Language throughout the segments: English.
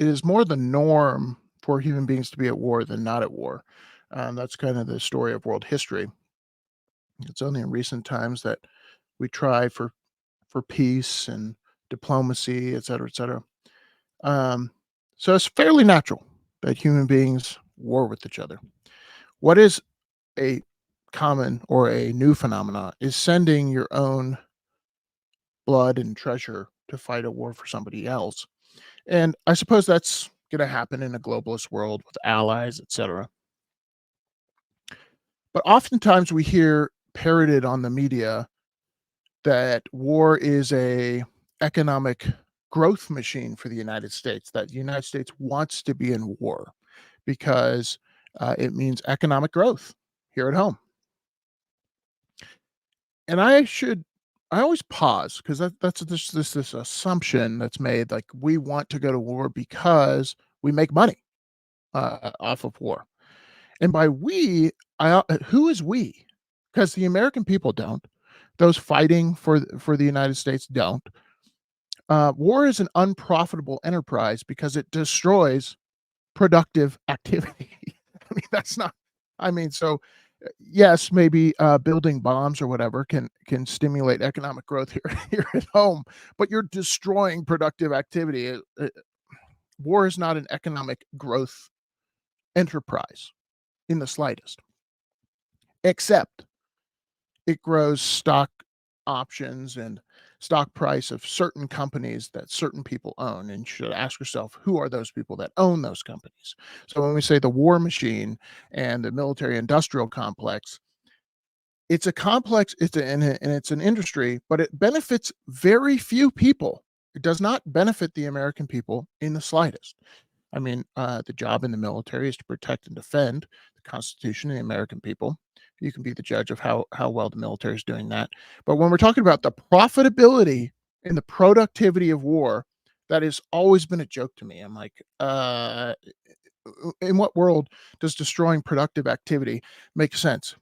it is more the norm for human beings to be at war than not at war. That's kind of the story of world history. It's only in recent times that we try for peace and diplomacy, et cetera, et cetera. Um, so it's fairly natural that human beings war with each other. What is a common or a new phenomena is sending your own blood and treasure to fight a war for somebody else. And I suppose that's going to happen in a globalist world with allies, etc. But oftentimes we hear parroted on the media that war is a economic growth machine for the United States, that the United States wants to be in war because it means economic growth here at home. And I always pause because that's this assumption that's made, like we want to go to war because we make money off of war. And by we, who is we? Because the American people don't. Those fighting for the United States don't. War is an unprofitable enterprise because it destroys productive activity. I mean, that's not. I mean, so yes, maybe building bombs or whatever can stimulate economic growth here at home, but you're destroying productive activity. War is not an economic growth enterprise in the slightest, except it grows stock options and stock price of certain companies that certain people own. And you should ask yourself, who are those people that own those companies? So when we say the war machine and the military industrial complex, it's a complex, and it's an industry, but it benefits very few people. It does not benefit the American people in the slightest. I mean, the job in the military is to protect and defend the Constitution and the American people. You can be the judge of how well the military is doing that. But when we're talking about the profitability and the productivity of war, that has always been a joke to me. I'm like, in what world does destroying productive activity make sense?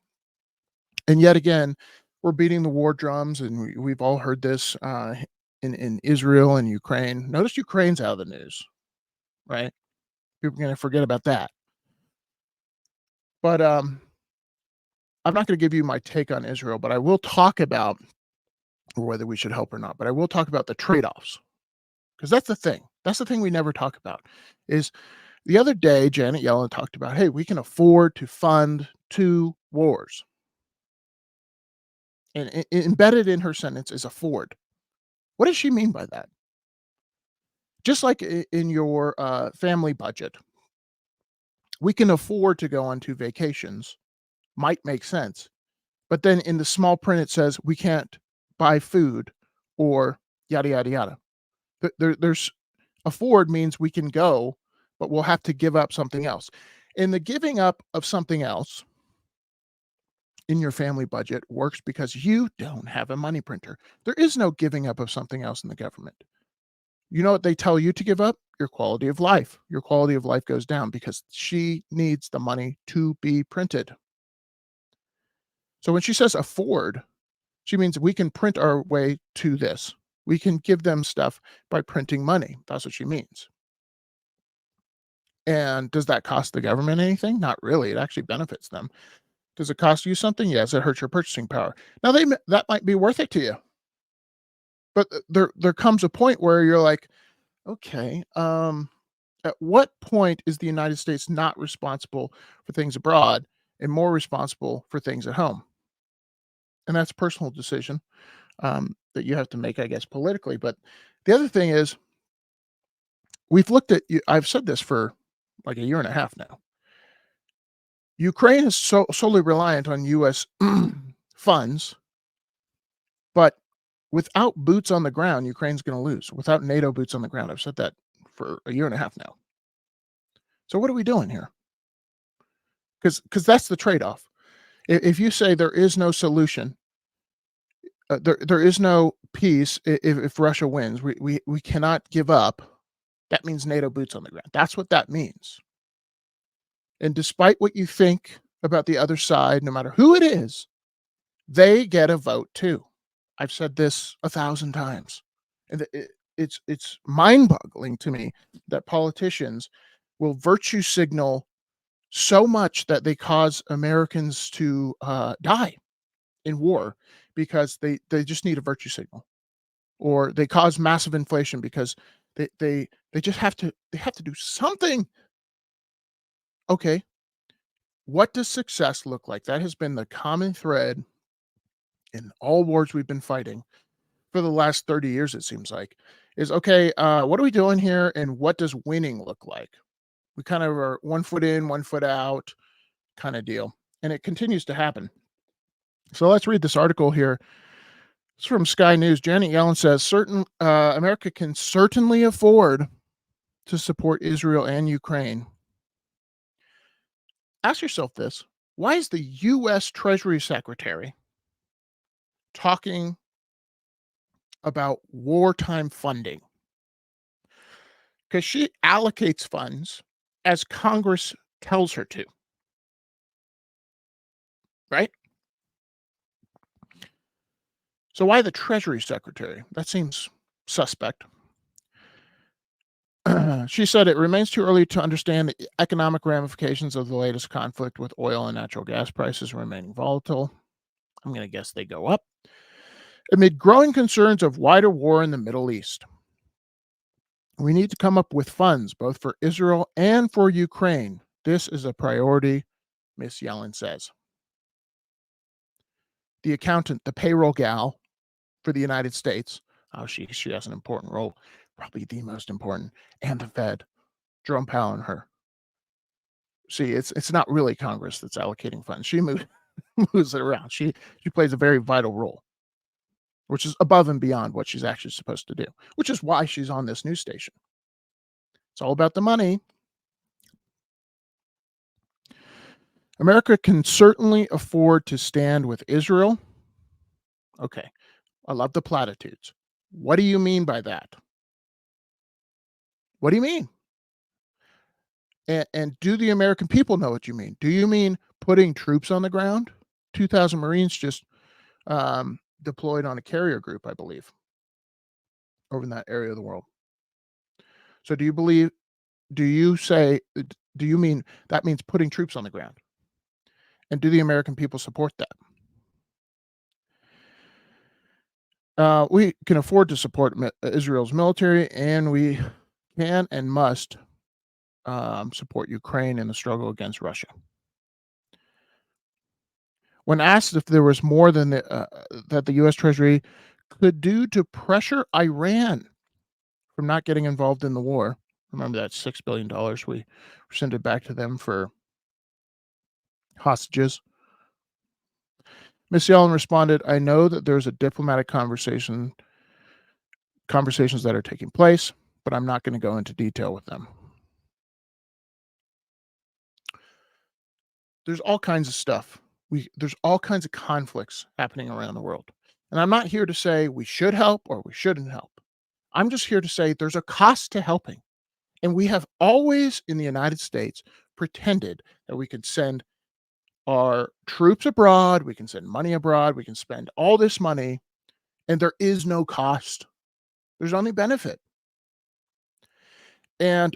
And yet again, we're beating the war drums, and we've all heard this in Israel and Ukraine. Notice Ukraine's out of the news, right? People are going to forget about that. But I'm not going to give you my take on Israel, but I will talk about whether we should help or not. But I will talk about the trade-offs, because that's the thing. That's the thing we never talk about. Is the other day Janet Yellen talked about, hey, we can afford to fund 2 wars. And embedded in her sentence is afford. What does she mean by that? Just like in your family budget, we can afford to go on 2 vacations, might make sense. But then in the small print, it says we can't buy food or yada, yada, yada. There's afford means we can go, but we'll have to give up something else. And the giving up of something else in your family budget works because you don't have a money printer. There is no giving up of something else in the government. You know what they tell you to give up? Your quality of life. Your quality of life goes down because she needs the money to be printed. So when she says afford, she means we can print our way to this. We can give them stuff by printing money. That's what she means. And does that cost the government anything? Not really. It actually benefits them. Does it cost you something? Yes, it hurts your purchasing power. Now, that might be worth it to you. But there comes a point where you're like, okay, at what point is the United States not responsible for things abroad and more responsible for things at home? And that's a personal decision that you have to make, I guess, politically. But the other thing is, we've looked at, I've said this for like a year and a half now. Ukraine is solely reliant on U.S. funds, but without boots on the ground, Ukraine's going to lose. Without NATO boots on the ground, I've said that for a year and a half now. So what are we doing here? Because that's the trade-off. If you say there is no solution, there is no peace if Russia wins, we cannot give up. That means NATO boots on the ground. That's what that means. And despite what you think about the other side, no matter who it is, they get a vote too. I've said this 1,000 times. And it's mind-boggling to me that politicians will virtue signal so much that they cause Americans to die in war because they just need a virtue signal, or they cause massive inflation because they just have to do something. Okay, what does success look like? That has been the common thread in all wars we've been fighting for the last 30 years, it seems like, is okay, what are we doing here and what does winning look like? We kind of are one foot in, one foot out kind of deal. And it continues to happen. So let's read this article here. It's from Sky News. Janet Yellen says certain America can certainly afford to support Israel and Ukraine. Ask yourself this. Why is the US Treasury Secretary talking about wartime funding? Because she allocates funds as Congress tells her to, right? So why the Treasury Secretary? That seems suspect. She said it remains too early to understand the economic ramifications of the latest conflict, with oil and natural gas prices remaining volatile. I'm going to guess they go up amid growing concerns of wider war in the Middle East. We need to come up with funds both for Israel and for Ukraine. This is a priority, Miss Yellen says. The accountant, the payroll gal for the United States, she has an important role, probably the most important, and the Fed, Jerome Powell and her. See, it's not really Congress that's allocating funds. She moves it around. She plays a very vital role, which is above and beyond what she's actually supposed to do, which is why she's on this news station. It's all about the money. America can certainly afford to stand with Israel. Okay, I love the platitudes. What do you mean by that? What do you mean? And do the American people know what you mean? Do you mean putting troops on the ground? 2,000 Marines just deployed on a carrier group, I believe, over in that area of the world. So do you mean that means putting troops on the ground? And do the American people support that? We can afford to support Israel's military, and we can and must support Ukraine in the struggle against Russia. When asked if there was more than that the U.S. Treasury could do to pressure Iran from not getting involved in the war, remember that $6 billion we sent it back to them for hostages. Ms. Yellen responded, "I know that there's a diplomatic conversations that are taking place, but I'm not going to go into detail with them." There's all kinds of stuff. There's all kinds of conflicts happening around the world. And I'm not here to say we should help or we shouldn't help. I'm just here to say there's a cost to helping. And we have always in the United States pretended that we could send our troops abroad, we can send money abroad, we can spend all this money, and there is no cost. There's only benefit. And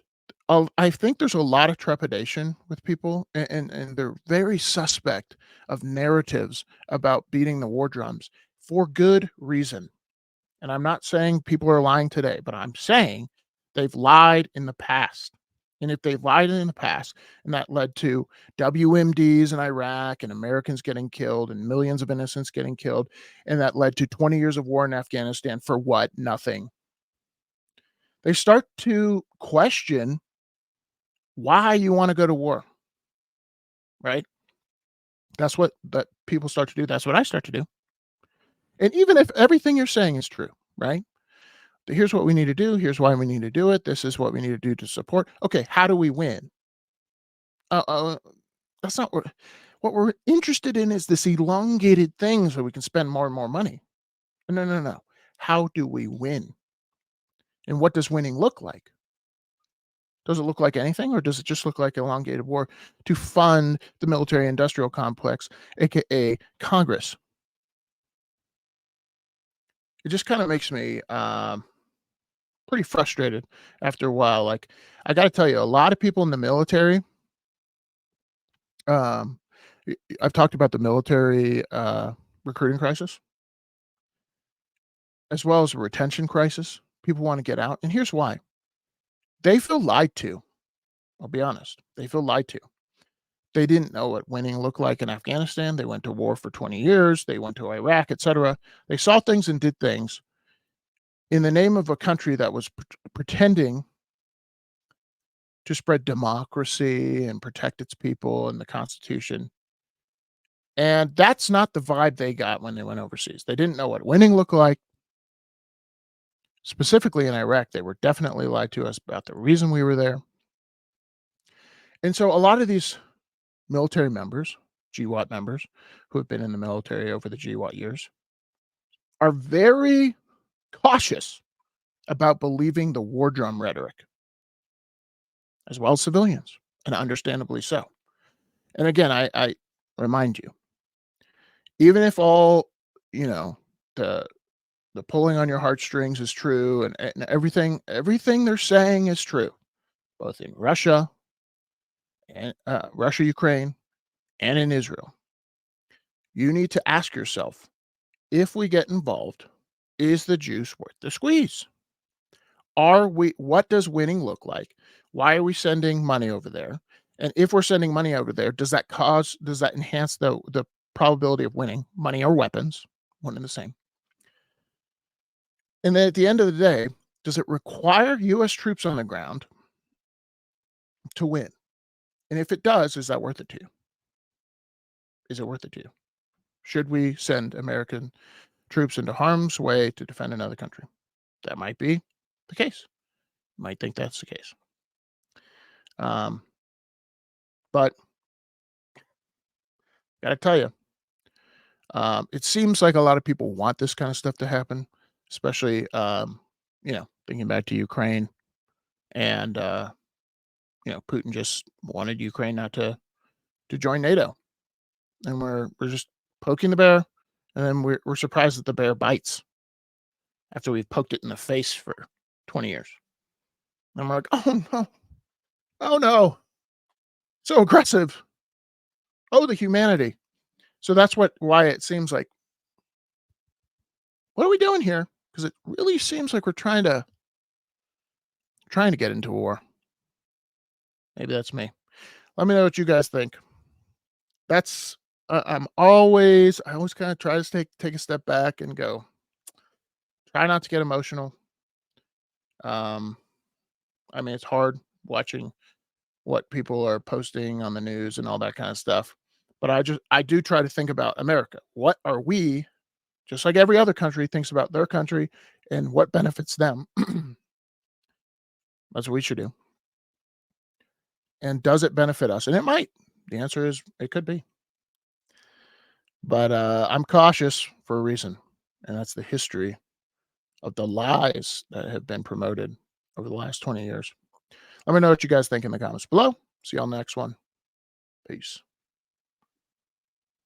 I think there's a lot of trepidation with people, and they're very suspect of narratives about beating the war drums for good reason. And I'm not saying people are lying today, but I'm saying they've lied in the past. And if they've lied in the past, and that led to WMDs in Iraq and Americans getting killed and millions of innocents getting killed, and that led to 20 years of war in Afghanistan for what? Nothing. They start to question why you want to go to war, right? That's what that people start to do. That's what I start to do. And even if everything you're saying is true, right? Here's what we need to do. Here's why we need to do it. This is what we need to do to support. Okay, how do we win? That's not what we're interested in. Is this elongated thing so we can spend more and more money? No, no, no. How do we win? And what does winning look like? Does it look like anything, or does it just look like elongated war to fund the military industrial complex, aka Congress? It just kind of makes me pretty frustrated after a while. Like, I gotta tell you, a lot of people in the military, um, I've talked about the military recruiting crisis as well as a retention crisis. People want to get out, and here's why: they feel lied to. I'll be honest, they feel lied to. They didn't know what winning looked like in Afghanistan. They went to war for 20 years. They went to Iraq, etc. They saw things and did things in the name of a country that was pretending to spread democracy and protect its people and the Constitution. And that's not the vibe they got when they went overseas. They didn't know what winning looked like. Specifically in Iraq, they were definitely lied to us about the reason we were there. And so a lot of these military members, GWAT members, who have been in the military over the GWAT years, are very cautious about believing the war drum rhetoric, as well as civilians, and understandably so. And again, I remind you, even if all, you know, the pulling on your heartstrings is true, and everything they're saying is true, both in Russia and Russia, Ukraine, and in Israel, you need to ask yourself, if we get involved, is the juice worth the squeeze? What does winning look like? Why are we sending money over there? And if we're sending money over there, does that enhance the probability of winning, money or weapons, one and the same? And then at the end of the day, does it require US troops on the ground to win? And if it does, is that worth it to you? Is it worth it to you? Should we send American troops into harm's way to defend another country? That might be the case. You might think that's the case. But gotta tell you, it seems like a lot of people want this kind of stuff to happen, especially, thinking back to Ukraine and, Putin just wanted Ukraine not to join NATO. And we're just poking the bear, and then we're surprised that the bear bites after we've poked it in the face for 20 years. And we're like, "Oh, no. Oh, no. So aggressive. Oh, the humanity." So that's why it seems like, what are we doing here? Because it really seems like we're trying to get into war. Maybe that's me. Let me know what you guys think. That's I always kind of try to take a step back and go, try not to get emotional. Um, I mean, it's hard watching what people are posting on the news and all that kind of stuff. But I do try to think about America. What are we, just like every other country thinks about their country and what benefits them? That's what we should do. And does it benefit us? And it might. The answer is it could be. But I'm cautious for a reason, and that's the history of the lies that have been promoted over the last 20 years. Let me know what you guys think in the comments below. See you on the next one. Peace.